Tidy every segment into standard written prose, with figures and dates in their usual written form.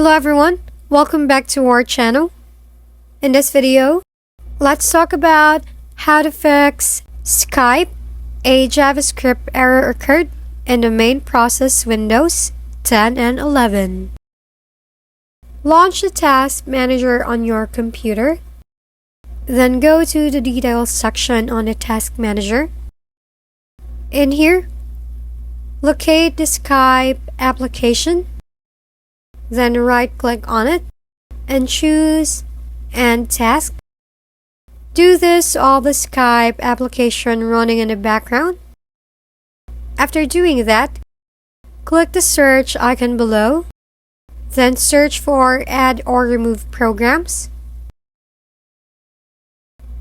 Hello everyone, welcome back to our channel. In this video, let's talk about how to fix Skype. A JavaScript error occurred in the main process Windows 10 and 11. Launch the Task Manager on your computer. Then go to the Details section on the Task Manager. In here, locate the Skype application. Then right-click on it and choose End Task. Do this to all the Skype application running in the background. After doing that, click the search icon below. Then search for Add or Remove Programs.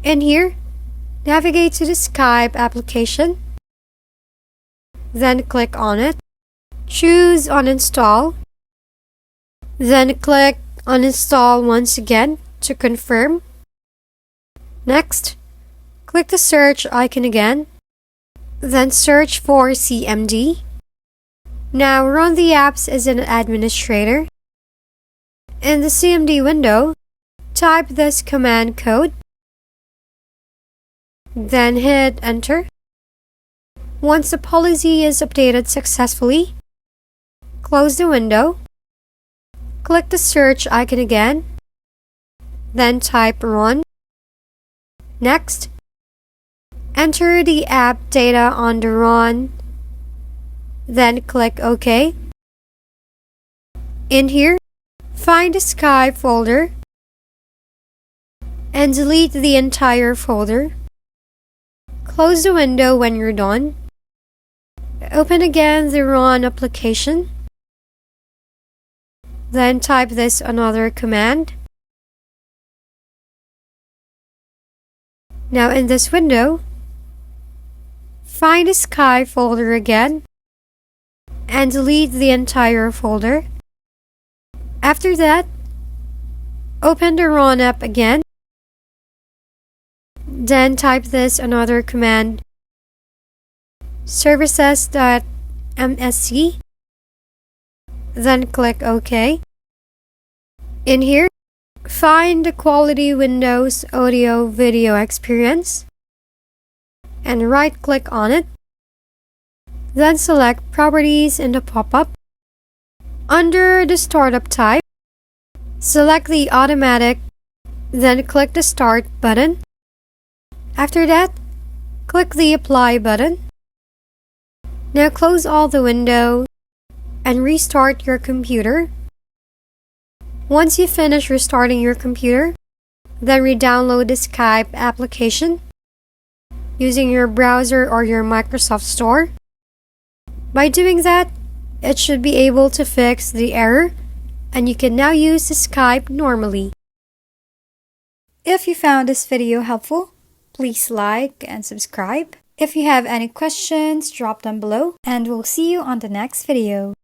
In here, navigate to the Skype application. Then click on it. Choose Uninstall. Then click Uninstall once again to confirm. Next, click the search icon again. Then search for CMD. Now run the apps as an administrator. In the CMD window, type this command code. Then hit Enter. Once the policy is updated successfully, close the window. Click the search icon again. Then type Run. Next, enter the app data on the run. Then click OK. In here, find the Skype folder and delete the entire folder. Close the window when you're done. Open again the run application. Then type this another command. Now in this window, find the Skype folder again and delete the entire folder. After that, open the run app again. Then type this another command, services.msc. Then click OK. In here, find the Quality Windows Audio Video Experience and right-click on it. Then select Properties in the pop-up. Under the Startup type, select the Automatic, then click the Start button. After that, click the Apply button. Now close all the windows and restart your computer. Once you finish restarting your computer, then re-download the Skype application using your browser or your Microsoft Store. By doing that, it should be able to fix the error and you can now use the Skype normally. If you found this video helpful, please like and subscribe. If you have any questions, drop them below and we'll see you on the next video.